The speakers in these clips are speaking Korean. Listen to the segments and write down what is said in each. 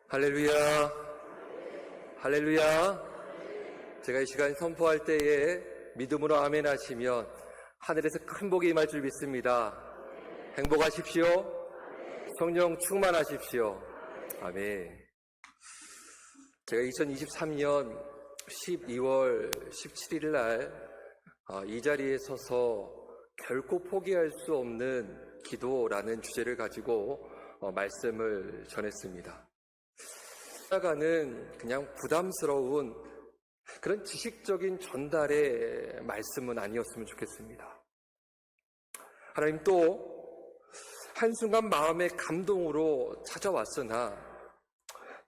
할렐루야, 할렐루야. 제가 이 시간 선포할 때에 믿음으로 아멘 하시면 하늘에서 큰 복이 임할 줄 믿습니다. 행복하십시오. 성령 충만하십시오. 아멘. 제가 2023년 12월 17일 날 이 자리에 서서 결코 포기할 수 없는 기도라는 주제를 가지고 말씀을 전했습니다. 나가는 그냥 부담스러운 그런 지식적인 전달의 말씀은 아니었으면 좋겠습니다. 하나님 또 한순간 마음의 감동으로 찾아왔으나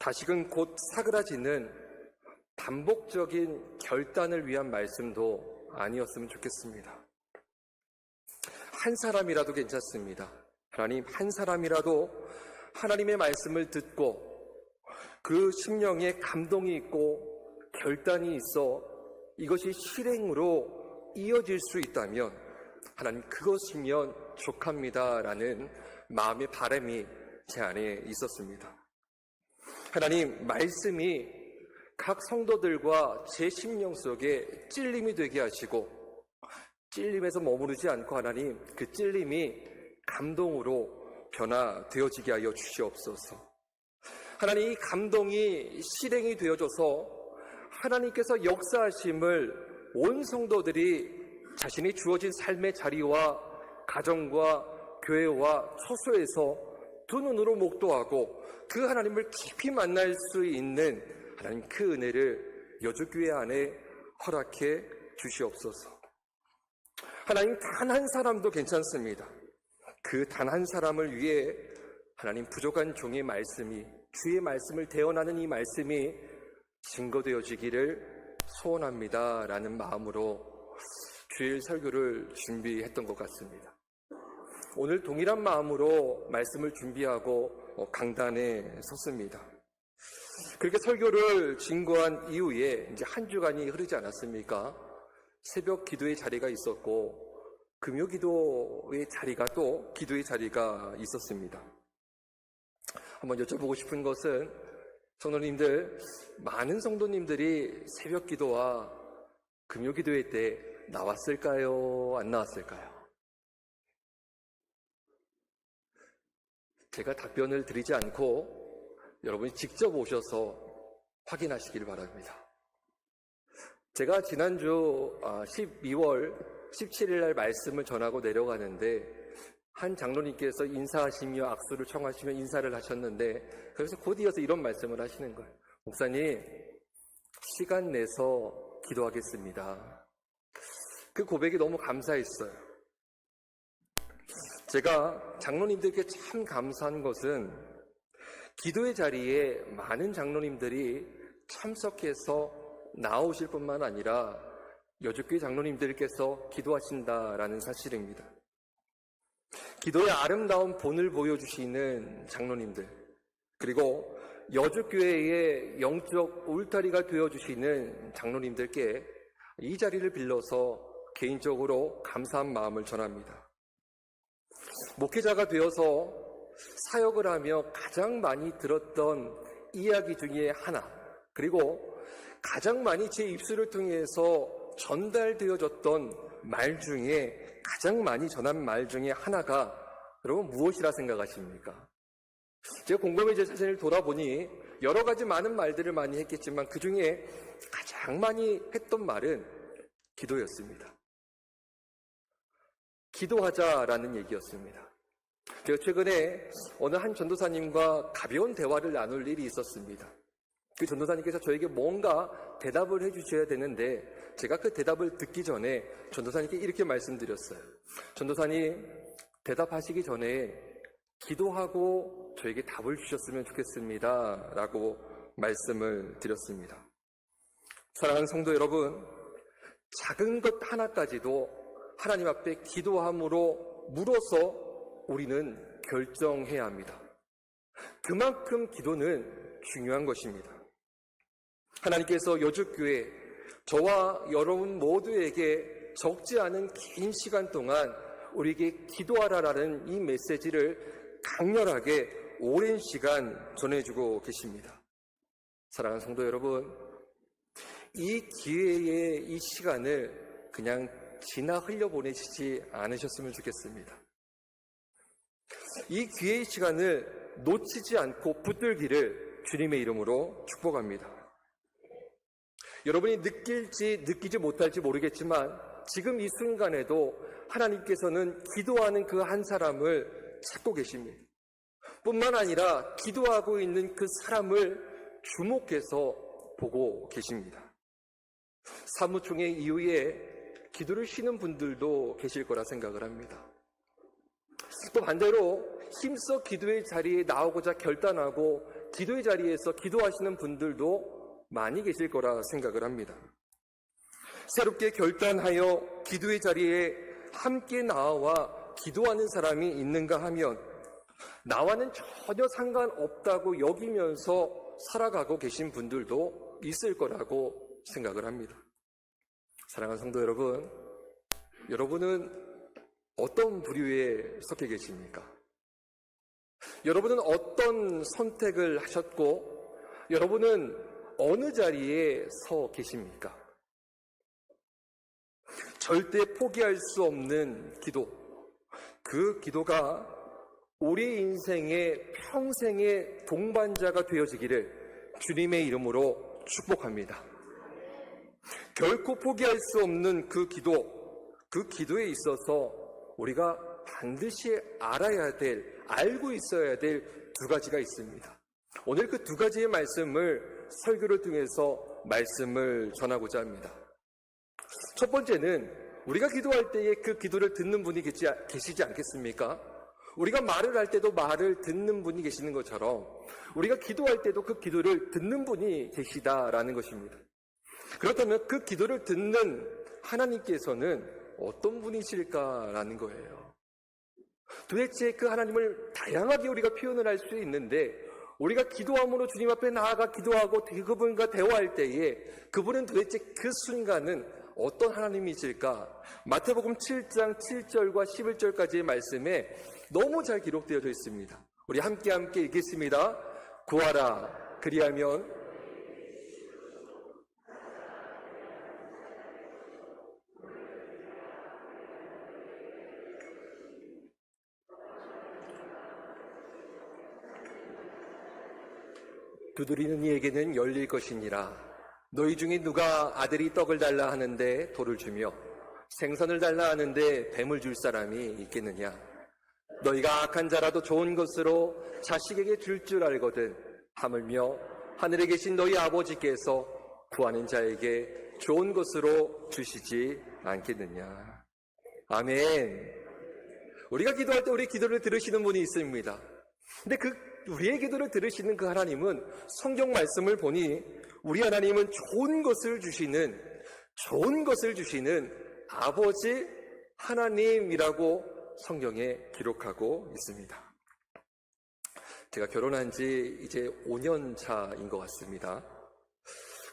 다시금 곧 사그라지는 반복적인 결단을 위한 말씀도 아니었으면 좋겠습니다. 한 사람이라도 괜찮습니다. 하나님, 한 사람이라도 하나님의 말씀을 듣고 그 심령에 감동이 있고 결단이 있어 이것이 실행으로 이어질 수 있다면 하나님, 그것이면 족합니다라는 마음의 바람이 제 안에 있었습니다. 하나님, 말씀이 각 성도들과 제 심령 속에 찔림이 되게 하시고 찔림에서 머무르지 않고 하나님, 그 찔림이 감동으로 변화되어지게 하여 주시옵소서. 하나님, 이 감동이 실행이 되어져서 하나님께서 역사하심을 온 성도들이 자신이 주어진 삶의 자리와 가정과 교회와 처소에서 두 눈으로 목도하고 그 하나님을 깊이 만날 수 있는 하나님, 그 은혜를 여주교회 안에 허락해 주시옵소서. 하나님, 단 한 사람도 괜찮습니다. 그 단 한 사람을 위해 하나님, 부족한 종의 말씀이, 주의 말씀을 대언하는 이 말씀이 증거되어지기를 소원합니다 라는 마음으로 주일 설교를 준비했던 것 같습니다. 오늘 동일한 마음으로 말씀을 준비하고 강단에 섰습니다. 그렇게 설교를 진거한 이후에 이제 한 주간이 흐르지 않았습니까? 새벽 기도의 자리가 있었고 금요 기도의 자리가 또 기도의 자리가 있었습니다. 한번 여쭤보고 싶은 것은 성도님들, 많은 성도님들이 새벽 기도와 금요 기도회 때 나왔을까요? 안 나왔을까요? 제가 답변을 드리지 않고 여러분이 직접 오셔서 확인하시길 바랍니다. 제가 지난주 12월 17일 날 말씀을 전하고 내려가는데 한 장로님께서 인사하시며 악수를 청하시며 인사를 하셨는데 그래서 곧 이어서 이런 말씀을 하시는 거예요. 목사님, 시간 내서 기도하겠습니다. 그 고백이 너무 감사했어요. 제가 장로님들께 참 감사한 것은 기도의 자리에 많은 장로님들이 참석해서 나오실 뿐만 아니라 여주교회 장로님들께서 기도하신다라는 사실입니다. 기도의 아름다운 본을 보여주시는 장로님들, 그리고 여주교회의 영적 울타리가 되어주시는 장로님들께 이 자리를 빌려서 개인적으로 감사한 마음을 전합니다. 목회자가 되어서 사역을 하며 가장 많이 들었던 이야기 중에 하나, 그리고 가장 많이 제 입술을 통해서 전달되어졌던 말 중에 가장 많이 전한 말 중에 하나가 여러분 무엇이라 생각하십니까? 제가 곰곰이 제 자신을 돌아보니 여러 가지 많은 말들을 많이 했겠지만 그 중에 가장 많이 했던 말은 기도였습니다. 기도하자라는 얘기였습니다. 제가 최근에 어느 한 전도사님과 가벼운 대화를 나눌 일이 있었습니다. 그 전도사님께서 저에게 뭔가 대답을 해주셔야 되는데 제가 그 대답을 듣기 전에 전도사님께 이렇게 말씀드렸어요. 전도사님, 대답하시기 전에 기도하고 저에게 답을 주셨으면 좋겠습니다 라고 말씀을 드렸습니다. 사랑하는 성도 여러분, 작은 것 하나까지도 하나님 앞에 기도함으로 물어서 우리는 결정해야 합니다. 그만큼 기도는 중요한 것입니다. 하나님께서 여주교회, 저와 여러분 모두에게 적지 않은 긴 시간 동안 우리에게 기도하라라는 이 메시지를 강렬하게 오랜 시간 전해주고 계십니다. 사랑하는 성도 여러분, 이 기회의 이 시간을 그냥 지나 흘려보내시지 않으셨으면 좋겠습니다. 이 기회의 시간을 놓치지 않고 붙들기를 주님의 이름으로 축복합니다. 여러분이 느낄지 느끼지 못할지 모르겠지만 지금 이 순간에도 하나님께서는 기도하는 그 한 사람을 찾고 계십니다. 뿐만 아니라 기도하고 있는 그 사람을 주목해서 보고 계십니다. 사무총회 이후에 기도를 쉬는 분들도 계실 거라 생각을 합니다. 또 반대로 힘써 기도의 자리에 나오고자 결단하고 기도의 자리에서 기도하시는 분들도 많이 계실 거라 생각을 합니다. 새롭게 결단하여 기도의 자리에 함께 나와 기도하는 사람이 있는가 하면 나와는 전혀 상관없다고 여기면서 살아가고 계신 분들도 있을 거라고 생각을 합니다. 사랑하는 성도 여러분, 여러분은 어떤 부류에 속해 계십니까? 여러분은 어떤 선택을 하셨고 여러분은 어느 자리에 서 계십니까? 절대 포기할 수 없는 기도, 그 기도가 우리 인생의 평생의 동반자가 되어지기를 주님의 이름으로 축복합니다. 결코 포기할 수 없는 그 기도, 그 기도에 있어서 우리가 반드시 알아야 될, 알고 있어야 될 두 가지가 있습니다. 오늘 그 두 가지의 말씀을 설교를 통해서 말씀을 전하고자 합니다. 첫 번째는 우리가 기도할 때에 그 기도를 듣는 분이 계시지 않겠습니까? 우리가 말을 할 때도 말을 듣는 분이 계시는 것처럼 우리가 기도할 때도 그 기도를 듣는 분이 계시다라는 것입니다. 그렇다면 그 기도를 듣는 하나님께서는 어떤 분이실까라는 거예요. 도대체 그 하나님을 다양하게 우리가 표현을 할 수 있는데 우리가 기도함으로 주님 앞에 나아가 기도하고 그분과 대화할 때에 그분은 도대체 그 순간은 어떤 하나님이실까? 마태복음 7장 7절과 11절까지의 말씀에 너무 잘 기록되어져 있습니다. 우리 함께 읽겠습니다. 구하라, 그리하면 두드리는 이에게는 열릴 것이니라. 너희 중에 누가 아들이 떡을 달라 하는데 돌을 주며 생선을 달라 하는데 뱀을 줄 사람이 있겠느냐? 너희가 악한 자라도 좋은 것으로 자식에게 줄 줄 알거든 하물며 하늘에 계신 너희 아버지께서 구하는 자에게 좋은 것으로 주시지 않겠느냐? 아멘. 우리가 기도할 때 우리 기도를 들으시는 분이 있습니다. 근데 우리의 기도를 들으시는 그 하나님은 성경 말씀을 보니 우리 하나님은 좋은 것을 주시는 아버지 하나님이라고 성경에 기록하고 있습니다. 제가 결혼한 지 이제 5년 차인 것 같습니다.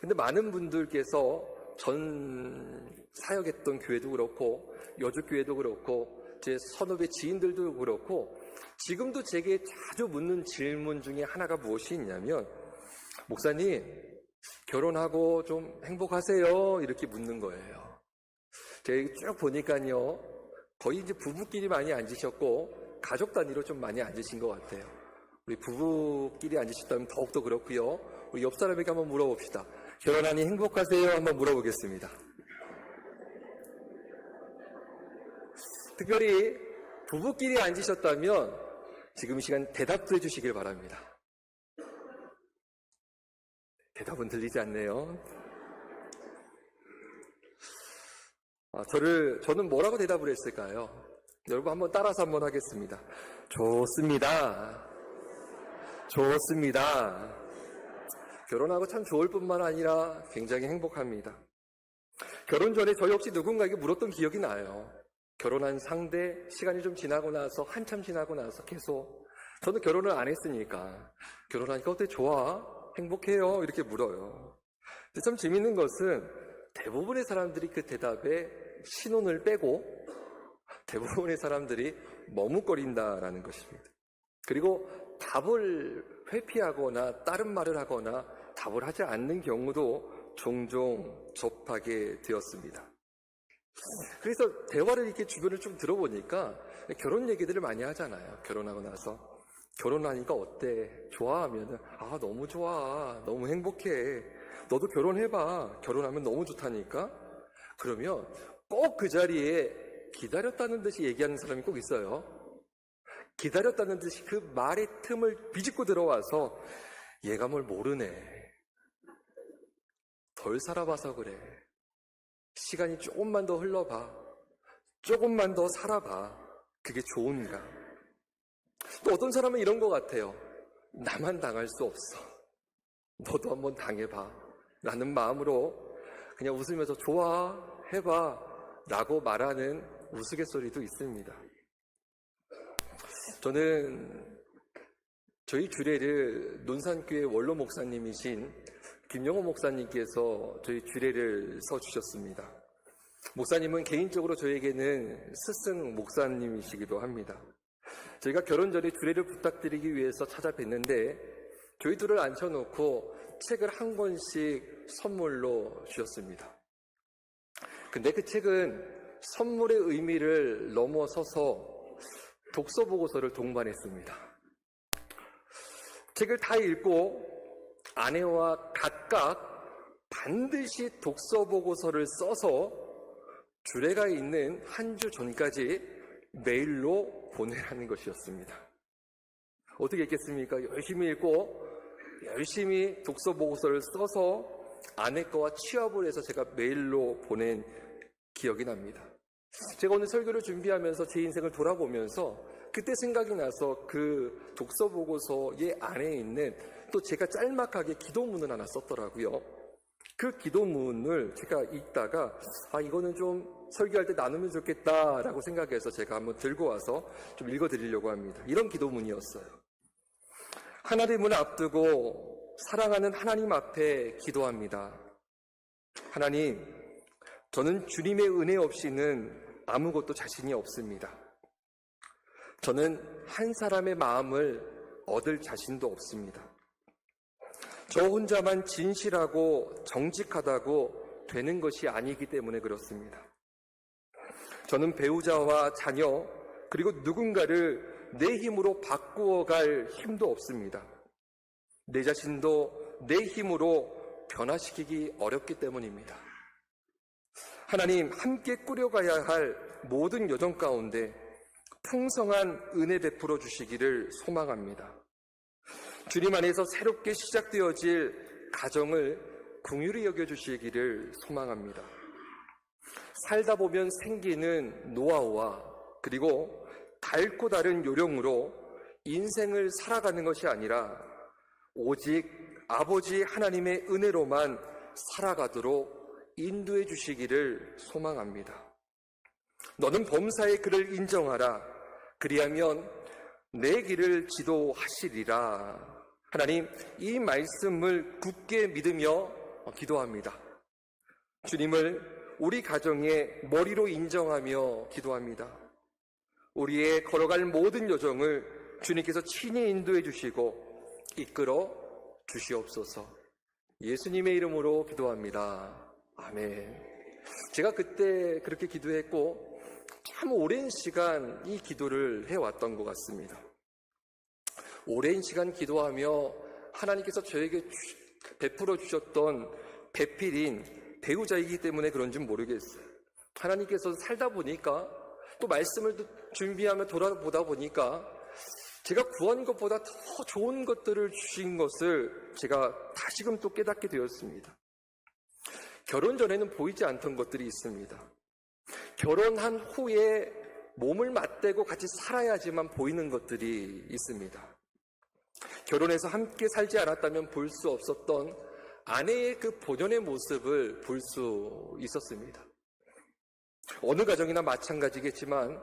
근데 많은 분들께서 전 사역했던 교회도 그렇고 여주교회도 그렇고 제 선후배 지인들도 그렇고 지금도 제게 자주 묻는 질문 중에 하나가 무엇이 있냐면 목사님 결혼하고 좀 행복하세요? 이렇게 묻는 거예요. 제가 쭉 보니까요 거의 이제 부부끼리 많이 앉으셨고 가족 단위로 좀 많이 앉으신 것 같아요. 우리 부부끼리 앉으셨다면 더욱더 그렇고요. 우리 옆 사람에게 한번 물어봅시다. 결혼하니 행복하세요? 한번 물어보겠습니다. 특별히 부부끼리 앉으셨다면 지금 이 시간 대답도 해주시길 바랍니다. 대답은 들리지 않네요. 저는 뭐라고 대답을 했을까요? 여러분 한번 따라서 한번 하겠습니다. 좋습니다. 좋습니다. 결혼하고 참 좋을 뿐만 아니라 굉장히 행복합니다. 결혼 전에 저 역시 누군가에게 물었던 기억이 나요. 결혼한 상대, 시간이 좀 지나고 나서, 한참 지나고 나서 계속 저는 결혼을 안 했으니까 결혼하니까 어때? 좋아? 행복해요? 이렇게 물어요. 근데 참 재밌는 것은 대부분의 사람들이 그 대답에 신혼을 빼고 대부분의 사람들이 머뭇거린다라는 것입니다. 그리고 답을 회피하거나 다른 말을 하거나 답을 하지 않는 경우도 종종 접하게 되었습니다. 그래서 대화를 이렇게 주변을 좀 들어보니까 결혼 얘기들을 많이 하잖아요. 결혼하고 나서. 결혼하니까 어때? 좋아하면 너무 좋아. 너무 행복해. 너도 결혼해봐. 결혼하면 너무 좋다니까? 그러면 꼭 그 자리에 기다렸다는 듯이 얘기하는 사람이 꼭 있어요. 기다렸다는 듯이 그 말의 틈을 비집고 들어와서 얘가 뭘 모르네. 덜 살아봐서 그래. 시간이 조금만 더 흘러봐. 조금만 더 살아봐. 그게 좋은가? 또 어떤 사람은 이런 것 같아요. 나만 당할 수 없어. 너도 한번 당해봐. 라는 마음으로 그냥 웃으면서 좋아, 해봐. 라고 말하는 우스갯소리도 있습니다. 저는 저희 주례를 논산교회 원로 목사님이신 김영호 목사님께서 저희 주례를 서주셨습니다. 목사님은 개인적으로 저에게는 스승 목사님이시기도 합니다. 저희가 결혼 전에 주례를 부탁드리기 위해서 찾아뵀는데 저희 둘을 앉혀놓고 책을 한 권씩 선물로 주셨습니다. 근데 그 책은 선물의 의미를 넘어서서 독서보고서를 동반했습니다. 책을 다 읽고 아내와 각각 반드시 독서보고서를 써서 주례가 있는 한 주 전까지 메일로 보내라는 것이었습니다. 어떻게 했겠습니까? 열심히 읽고 열심히 독서보고서를 써서 아내 거와 취합을 해서 제가 메일로 보낸 기억이 납니다. 제가 오늘 설교를 준비하면서 제 인생을 돌아보면서 그때 생각이 나서 그 독서보고서의 안에 있는 또 제가 짤막하게 기도문을 하나 썼더라고요. 그 기도문을 제가 읽다가 이거는 좀 설교할 때 나누면 좋겠다라고 생각해서 제가 한번 들고 와서 좀 읽어드리려고 합니다. 이런 기도문이었어요. 하나님을 앞두고 사랑하는 하나님 앞에 기도합니다. 하나님, 저는 주님의 은혜 없이는 아무것도 자신이 없습니다. 저는 한 사람의 마음을 얻을 자신도 없습니다. 저 혼자만 진실하고 정직하다고 되는 것이 아니기 때문에 그렇습니다. 저는 배우자와 자녀 그리고 누군가를 내 힘으로 바꾸어갈 힘도 없습니다. 내 자신도 내 힘으로 변화시키기 어렵기 때문입니다. 하나님, 함께 꾸려가야 할 모든 여정 가운데 풍성한 은혜 베풀어 주시기를 소망합니다. 주님 안에서 새롭게 시작되어질 가정을 긍휼히 여겨주시기를 소망합니다. 살다 보면 생기는 노하우와 그리고 달고 다른 요령으로 인생을 살아가는 것이 아니라 오직 아버지 하나님의 은혜로만 살아가도록 인도해 주시기를 소망합니다. 너는 범사의 그를 인정하라. 그리하면 내 길을 지도하시리라. 하나님, 이 말씀을 굳게 믿으며 기도합니다. 주님을 우리 가정의 머리로 인정하며 기도합니다. 우리의 걸어갈 모든 여정을 주님께서 친히 인도해 주시고 이끌어 주시옵소서. 예수님의 이름으로 기도합니다. 아멘. 제가 그때 그렇게 기도했고 참 오랜 시간 이 기도를 해왔던 것 같습니다. 오랜 시간 기도하며 하나님께서 저에게 베풀어 주셨던 배필인 배우자이기 때문에 그런지 모르겠어요. 하나님께서 살다 보니까 또 말씀을 준비하며 돌아보다 보니까 제가 구한 것보다 더 좋은 것들을 주신 것을 제가 다시금 또 깨닫게 되었습니다. 결혼 전에는 보이지 않던 것들이 있습니다. 결혼한 후에 몸을 맞대고 같이 살아야지만 보이는 것들이 있습니다. 결혼해서 함께 살지 않았다면 볼 수 없었던 아내의 그 본연의 모습을 볼 수 있었습니다. 어느 가정이나 마찬가지겠지만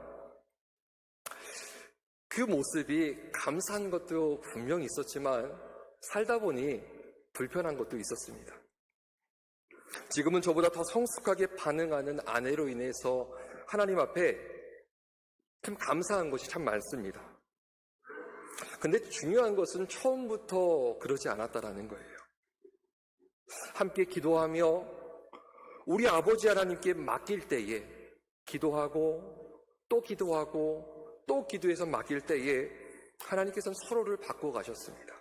그 모습이 감사한 것도 분명히 있었지만 살다 보니 불편한 것도 있었습니다. 지금은 저보다 더 성숙하게 반응하는 아내로 인해서 하나님 앞에 참 감사한 것이 참 많습니다. 근데 중요한 것은 처음부터 그러지 않았다라는 거예요. 함께 기도하며 우리 아버지 하나님께 맡길 때에 기도하고 또 기도하고 또 기도해서 맡길 때에 하나님께서는 서로를 바꿔 가셨습니다.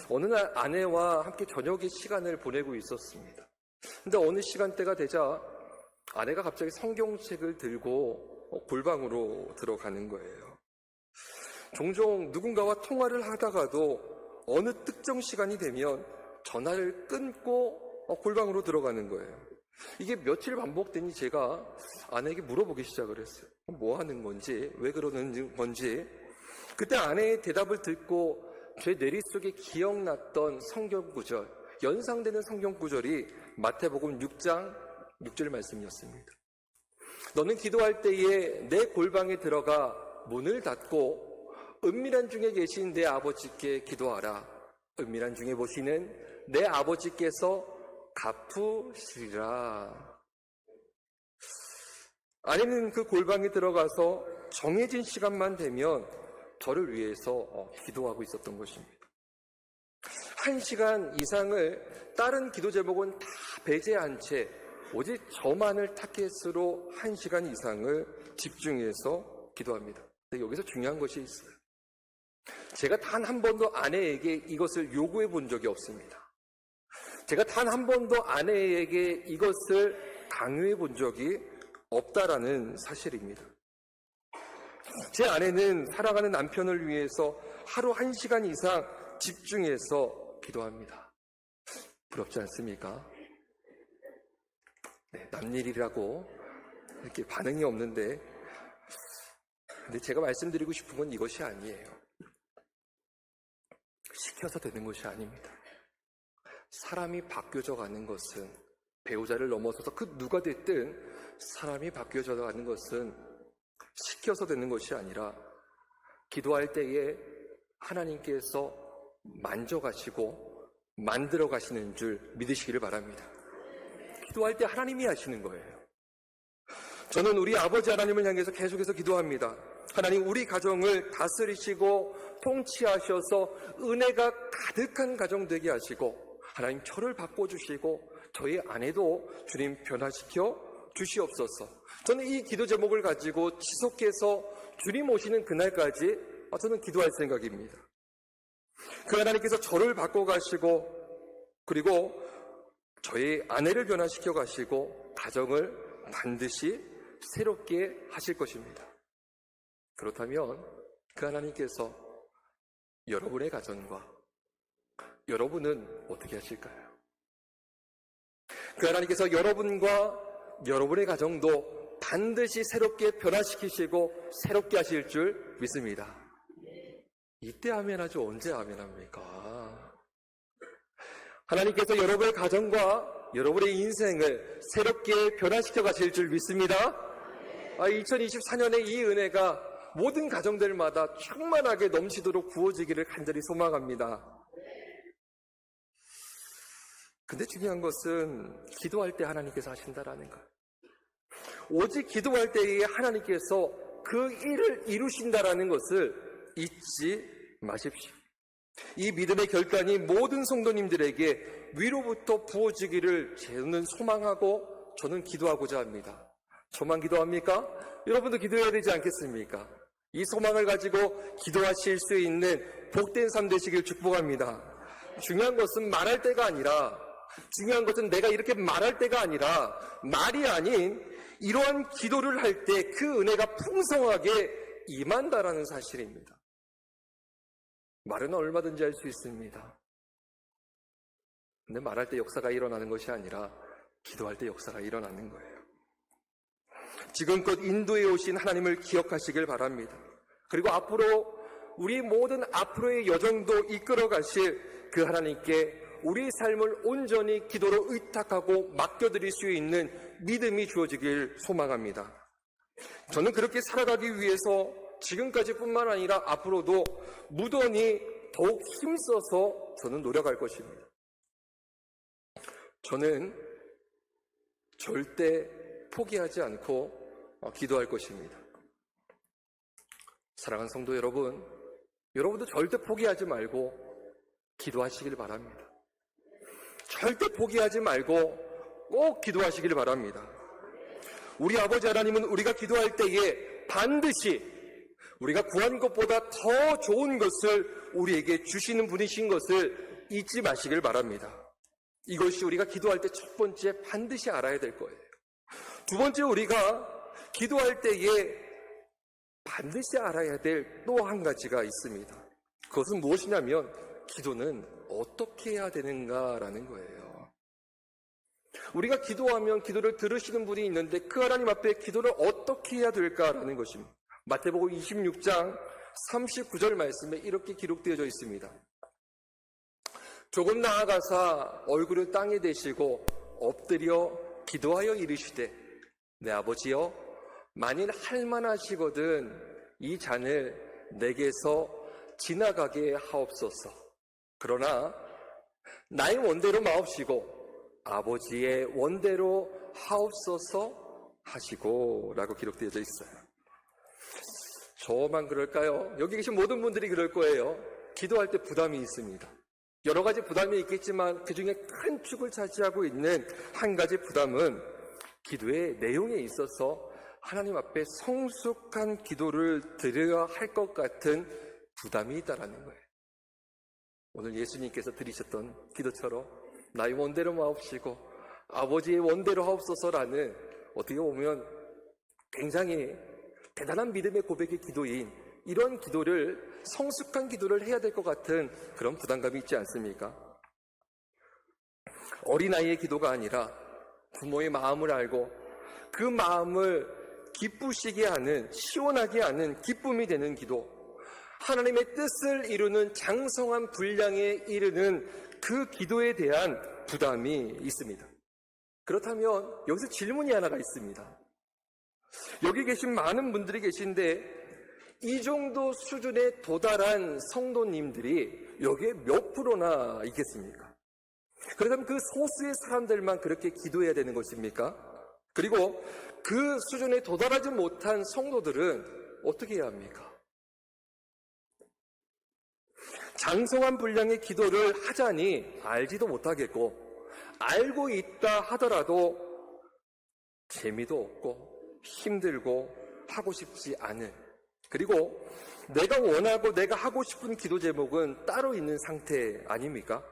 어느 날 아내와 함께 저녁의 시간을 보내고 있었습니다. 근데 어느 시간대가 되자 아내가 갑자기 성경책을 들고 골방으로 들어가는 거예요. 종종 누군가와 통화를 하다가도 어느 특정 시간이 되면 전화를 끊고 골방으로 들어가는 거예요. 이게 며칠 반복되니 제가 아내에게 물어보기 시작을 했어요. 뭐 하는 건지, 왜 그러는 건지. 그때 아내의 대답을 듣고 제 내릿속에 기억났던 성경 구절, 연상되는 성경 구절이 마태복음 6장 6절 말씀이었습니다. 너는 기도할 때에 내 골방에 들어가 문을 닫고 은밀한 중에 계신 내 아버지께 기도하라. 은밀한 중에 보시는 내 아버지께서 갚으시리라. 아내는 그 골방에 들어가서 정해진 시간만 되면 저를 위해서 기도하고 있었던 것입니다. 1시간 이상을 다른 기도 제목은 다 배제한 채 오직 저만을 타겟으로 1시간 이상을 집중해서 기도합니다. 근데 여기서 중요한 것이 있어요. 제가 단 한 번도 아내에게 이것을 요구해 본 적이 없습니다. 제가 단 한 번도 아내에게 이것을 강요해 본 적이 없다라는 사실입니다. 제 아내는 사랑하는 남편을 위해서 하루 1시간 이상 집중해서 기도합니다. 부럽지 않습니까? 네, 남일이라고 이렇게 반응이 없는데, 근데 제가 말씀드리고 싶은 건 이것이 아니에요. 시켜서 되는 것이 아닙니다. 사람이 바뀌어져 가는 것은, 배우자를 넘어서서 그 누가 됐든 사람이 바뀌어져 가는 것은 시켜서 되는 것이 아니라 기도할 때에 하나님께서 만져가시고 만들어 가시는 줄 믿으시기를 바랍니다. 기도할 때 하나님이 하시는 거예요. 저는 우리 아버지 하나님을 향해서 계속해서 기도합니다. 하나님, 우리 가정을 다스리시고 통치하셔서 은혜가 가득한 가정 되게 하시고, 하나님 저를 바꿔주시고 저희 아내도 주님 변화시켜 주시옵소서. 저는 이 기도 제목을 가지고 지속해서 주님 오시는 그날까지 저는 기도할 생각입니다. 그 하나님께서 저를 바꿔 가시고, 그리고 저희 아내를 변화시켜 가시고 가정을 반드시 새롭게 하실 것입니다. 그렇다면 그 하나님께서 여러분의 가정과 여러분은 어떻게 하실까요? 그 하나님께서 여러분과 여러분의 가정도 반드시 새롭게 변화시키시고 새롭게 하실 줄 믿습니다. 이때 아멘하죠? 언제 아멘합니까? 하나님께서 여러분의 가정과 여러분의 인생을 새롭게 변화시켜 가실 줄 믿습니다. 2024년에 이 은혜가 모든 가정들마다 충만하게 넘치도록 부어지기를 간절히 소망합니다. 근데 중요한 것은 기도할 때 하나님께서 하신다라는 거예요. 오직 기도할 때에 하나님께서 그 일을 이루신다라는 것을 잊지 마십시오. 이 믿음의 결단이 모든 성도님들에게 위로부터 부어지기를 저는 소망하고 저는 기도하고자 합니다. 저만 기도합니까? 여러분도 기도해야 되지 않겠습니까? 이 소망을 가지고 기도하실 수 있는 복된 삶 되시길 축복합니다. 중요한 것은 말할 때가 아니라, 중요한 것은 내가 이렇게 말할 때가 아니라, 말이 아닌 이러한 기도를 할 때 그 은혜가 풍성하게 임한다라는 사실입니다. 말은 얼마든지 할 수 있습니다. 근데 말할 때 역사가 일어나는 것이 아니라 기도할 때 역사가 일어나는 거예요. 지금껏 인도해 오신 하나님을 기억하시길 바랍니다. 그리고 앞으로 우리 모든 앞으로의 여정도 이끌어 가실 그 하나님께 우리 삶을 온전히 기도로 의탁하고 맡겨드릴 수 있는 믿음이 주어지길 소망합니다. 저는 그렇게 살아가기 위해서 지금까지뿐만 아니라 앞으로도 무던히 더욱 힘써서 저는 노력할 것입니다. 저는 절대 포기하지 않고 기도할 것입니다. 사랑하는 성도 여러분, 여러분도 절대 포기하지 말고 기도하시길 바랍니다. 절대 포기하지 말고 꼭 기도하시길 바랍니다. 우리 아버지 하나님은 우리가 기도할 때에 반드시 우리가 구한 것보다 더 좋은 것을 우리에게 주시는 분이신 것을 잊지 마시길 바랍니다. 이것이 우리가 기도할 때 첫 번째 반드시 알아야 될 거예요. 두 번째, 우리가 기도할 때에 반드시 알아야 될 또 한 가지가 있습니다. 그것은 무엇이냐면 기도는 어떻게 해야 되는가라는 거예요. 우리가 기도하면 기도를 들으시는 분이 있는데 그 하나님 앞에 기도를 어떻게 해야 될까라는 것입니다. 마태복음 26장 39절 말씀에 이렇게 기록되어져 있습니다. 조금 나아가사 얼굴을 땅에 대시고 엎드려 기도하여 이르시되 내 아버지여 만일 할만하시거든 이 잔을 내게서 지나가게 하옵소서. 그러나 나의 원대로 마옵시고 아버지의 원대로 하옵소서 하시고 라고 기록되어져 있어요. 저만 그럴까요? 여기 계신 모든 분들이 그럴 거예요. 기도할 때 부담이 있습니다. 여러 가지 부담이 있겠지만 그 중에 큰 축을 차지하고 있는 한 가지 부담은 기도의 내용에 있어서 하나님 앞에 성숙한 기도를 드려야 할 것 같은 부담이 있다라는 거예요. 오늘 예수님께서 드리셨던 기도처럼 나의 원대로 마옵시고 아버지의 원대로 하옵소서라는 어떻게 보면 굉장히 대단한 믿음의 고백의 기도인 이런 기도를 성숙한 기도를 해야 될 것 같은 그런 부담감이 있지 않습니까? 어린아이의 기도가 아니라 부모의 마음을 알고 그 마음을 기쁘시게 하는 시원하게 하는 기쁨이 되는 기도, 하나님의 뜻을 이루는 장성한 분량에 이르는 그 기도에 대한 부담이 있습니다. 그렇다면 여기서 질문이 하나가 있습니다. 여기 계신 많은 분들이 계신데 이 정도 수준에 도달한 성도님들이 여기에 몇 프로나 있겠습니까? 그렇다면 그 소수의 사람들만 그렇게 기도해야 되는 것입니까? 그리고 그 수준에 도달하지 못한 성도들은 어떻게 해야 합니까? 장성한 분량의 기도를 하자니 알지도 못하겠고 알고 있다 하더라도 재미도 없고 힘들고 하고 싶지 않은, 그리고 내가 원하고 내가 하고 싶은 기도 제목은 따로 있는 상태 아닙니까?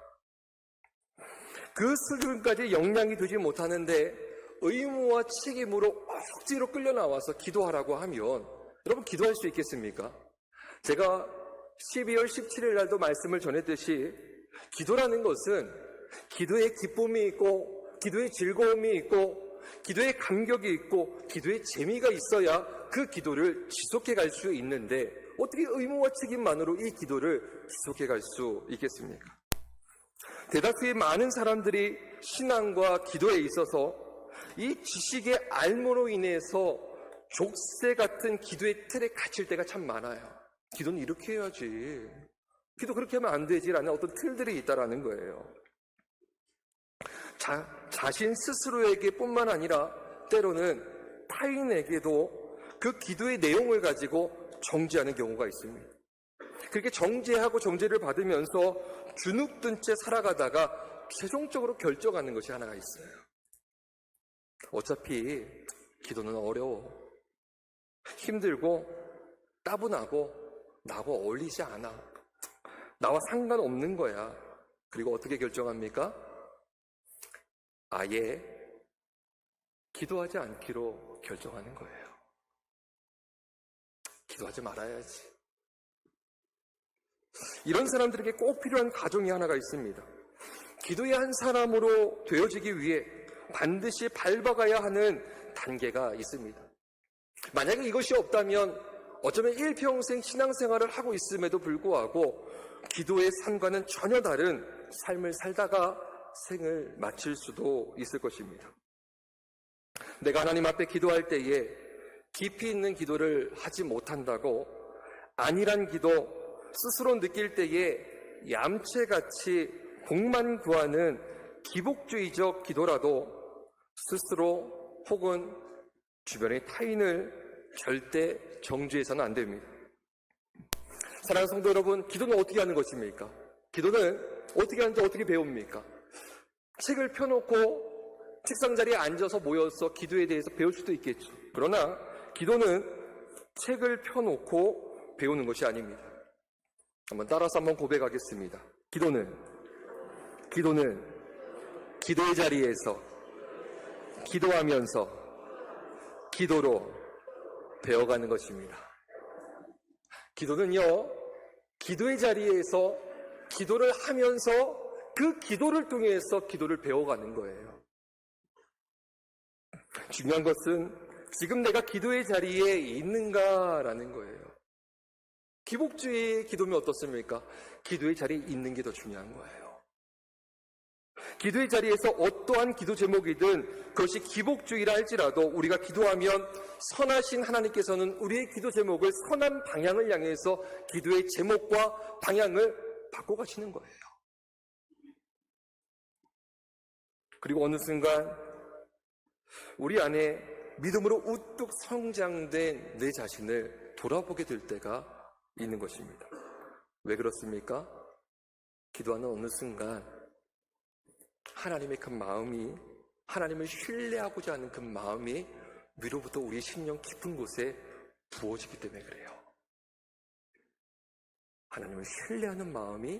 그 수준까지 역량이 되지 못하는데 의무와 책임으로 억지로 끌려 나와서 기도하라고 하면 여러분 기도할 수 있겠습니까? 제가 12월 17일 날도 말씀을 전했듯이 기도라는 것은 기도의 기쁨이 있고 기도의 즐거움이 있고 기도의 감격이 있고 기도의 재미가 있어야 그 기도를 지속해 갈 수 있는데 어떻게 의무와 책임만으로 이 기도를 지속해 갈 수 있겠습니까? 대다수의 많은 사람들이 신앙과 기도에 있어서 이 지식의 알무로 인해서 족쇄 같은 기도의 틀에 갇힐 때가 참 많아요. 기도는 이렇게 해야지, 기도 그렇게 하면 안 되지라는 어떤 틀들이 있다라는 거예요. 자신 스스로에게 뿐만 아니라 때로는 타인에게도 그 기도의 내용을 가지고 정죄하는 경우가 있습니다. 그렇게 정죄하고 정죄를 받으면서 주눅든 채 살아가다가 최종적으로 결정하는 것이 하나가 있어요. 어차피 기도는 어려워, 힘들고 따분하고 나하고 어울리지 않아, 나와 상관없는 거야. 그리고 어떻게 결정합니까? 아예 기도하지 않기로 결정하는 거예요. 기도하지 말아야지. 이런 사람들에게 꼭 필요한 과정이 하나가 있습니다. 기도의 한 사람으로 되어지기 위해 반드시 밟아가야 하는 단계가 있습니다. 만약에 이것이 없다면 어쩌면 일평생 신앙생활을 하고 있음에도 불구하고 기도의 삶과는 전혀 다른 삶을 살다가 생을 마칠 수도 있을 것입니다. 내가 하나님 앞에 기도할 때에 깊이 있는 기도를 하지 못한다고 아니란 기도, 스스로 느낄 때에 얌체같이 복만 구하는 기복주의적 기도라도 스스로 혹은 주변의 타인을 절대 정죄해서는 안 됩니다. 사랑하는 성도 여러분, 기도는 어떻게 하는 것입니까? 기도는 어떻게 하는지 어떻게 배웁니까? 책을 펴놓고 책상 자리에 앉아서 모여서 기도에 대해서 배울 수도 있겠죠. 그러나 기도는 책을 펴놓고 배우는 것이 아닙니다. 따라서 한번 고백하겠습니다. 기도는 기도의 자리에서 기도하면서 기도로 배워가는 것입니다. 기도는요, 기도의 자리에서 기도를 하면서 그 기도를 통해서 기도를 배워가는 거예요. 중요한 것은 지금 내가 기도의 자리에 있는가라는 거예요. 기복주의 기도면 어떻습니까? 기도의 자리에 있는 게 더 중요한 거예요. 기도의 자리에서 어떠한 기도 제목이든 그것이 기복주의라 할지라도 우리가 기도하면 선하신 하나님께서는 우리의 기도 제목을 선한 방향을 향해서 기도의 제목과 방향을 바꿔가시는 거예요. 그리고 어느 순간 우리 안에 믿음으로 우뚝 성장된 내 자신을 돌아보게 될 때가 있는 것입니다. 왜 그렇습니까? 기도하는 어느 순간 하나님의 그 마음이, 하나님을 신뢰하고자 하는 그 마음이 위로부터 우리 심령 깊은 곳에 부어지기 때문에 그래요. 하나님을 신뢰하는 마음이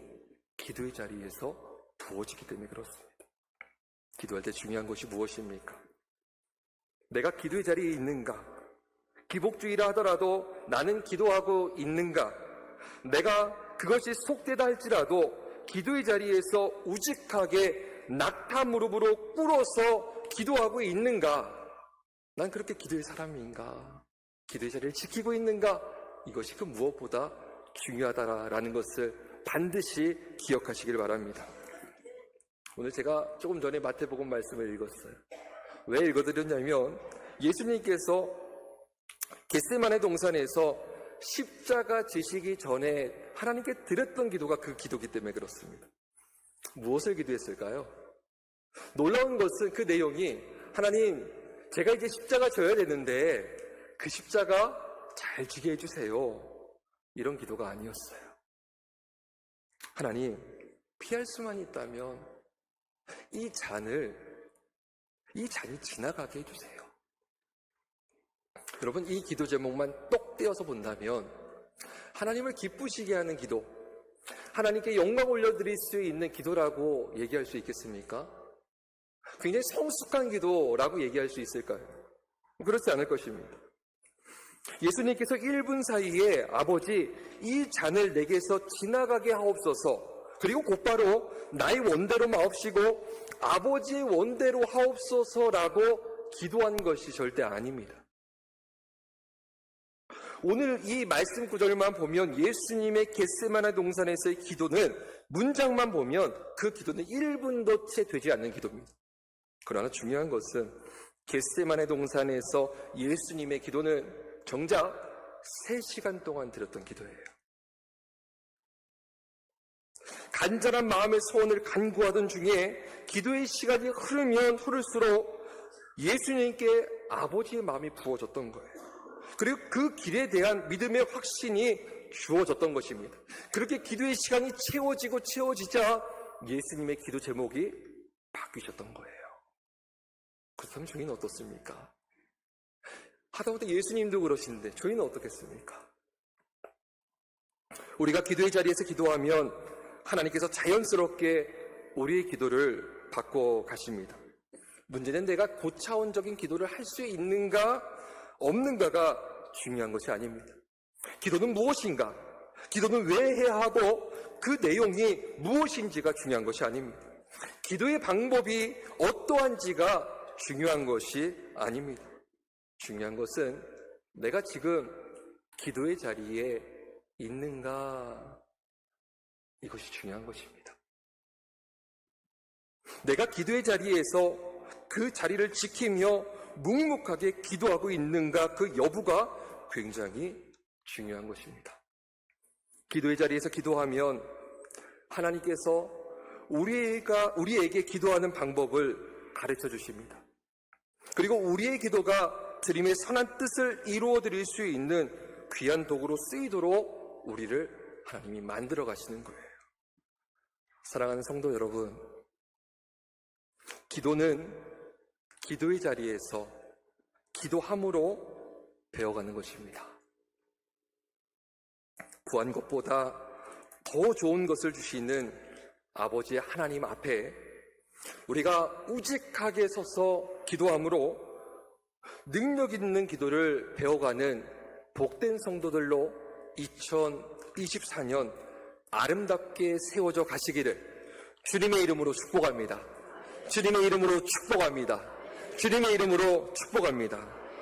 기도의 자리에서 부어지기 때문에 그렇습니다. 기도할 때 중요한 것이 무엇입니까? 내가 기도의 자리에 있는가? 기복주의라 하더라도 나는 기도하고 있는가? 내가 그것이 속되다 할지라도 기도의 자리에서 우직하게 낙타 무릎으로 꿇어서 기도하고 있는가? 난 그렇게 기도의 사람인가? 기도의 자리를 지키고 있는가? 이것이 그 무엇보다 중요하다라는 것을 반드시 기억하시길 바랍니다. 오늘 제가 조금 전에 마태복음 말씀을 읽었어요. 왜 읽어드렸냐면 예수님께서 겟세마네 동산에서 십자가 지시기 전에 하나님께 드렸던 기도가 그 기도기 때문에 그렇습니다. 무엇을 기도했을까요? 놀라운 것은 그 내용이 하나님, 제가 이제 십자가 져야 되는데 그 십자가 잘 지게 해주세요. 이런 기도가 아니었어요. 하나님, 피할 수만 있다면 이 잔이 지나가게 해주세요. 여러분, 이 기도 제목만 똑 떼어서 본다면 하나님을 기쁘시게 하는 기도, 하나님께 영광 올려드릴 수 있는 기도라고 얘기할 수 있겠습니까? 굉장히 성숙한 기도라고 얘기할 수 있을까요? 그렇지 않을 것입니다. 예수님께서 1분 사이에 아버지, 이 잔을 내게서 지나가게 하옵소서, 그리고 곧바로 나의 원대로 마옵시고 아버지의 원대로 하옵소서라고 기도한 것이 절대 아닙니다. 오늘 이 말씀 구절만 보면 예수님의 겟세마네 동산에서의 기도는, 문장만 보면 그 기도는 1분도 채 되지 않는 기도입니다. 그러나 중요한 것은 겟세마네 동산에서 예수님의 기도는 정작 3시간 동안 드렸던 기도예요. 간절한 마음의 소원을 간구하던 중에 기도의 시간이 흐르면 흐를수록 예수님께 아버지의 마음이 부어졌던 거예요. 그리고 그 길에 대한 믿음의 확신이 주어졌던 것입니다. 그렇게 기도의 시간이 채워지자 예수님의 기도 제목이 바뀌셨던 거예요. 그렇다면 저희는 어떻습니까? 하다못해 예수님도 그러시는데 저희는 어떻겠습니까? 우리가 기도의 자리에서 기도하면 하나님께서 자연스럽게 우리의 기도를 바꿔 가십니다. 문제는 내가 고차원적인 기도를 할 수 있는가 없는가가 중요한 것이 아닙니다. 기도는 무엇인가? 기도는 왜 해야 하고 그 내용이 무엇인지가 중요한 것이 아닙니다. 기도의 방법이 어떠한지가 중요한 것이 아닙니다. 중요한 것은 내가 지금 기도의 자리에 있는가, 이것이 중요한 것입니다. 내가 기도의 자리에서 그 자리를 지키며 묵묵하게 기도하고 있는가, 그 여부가 굉장히 중요한 것입니다. 기도의 자리에서 기도하면 하나님께서 우리에게 기도하는 방법을 가르쳐 주십니다. 그리고 우리의 기도가 주님의 선한 뜻을 이루어 드릴 수 있는 귀한 도구로 쓰이도록 우리를 하나님이 만들어 가시는 거예요. 사랑하는 성도 여러분, 기도는 기도의 자리에서 기도함으로 배워가는 것입니다. 구한 것보다 더 좋은 것을 주시는 아버지 하나님 앞에 우리가 우직하게 서서 기도함으로 능력 있는 기도를 배워가는 복된 성도들로 2024년 아름답게 세워져 가시기를 주님의 이름으로 축복합니다. 주님의 이름으로 축복합니다. 주님의 이름으로 축복합니다.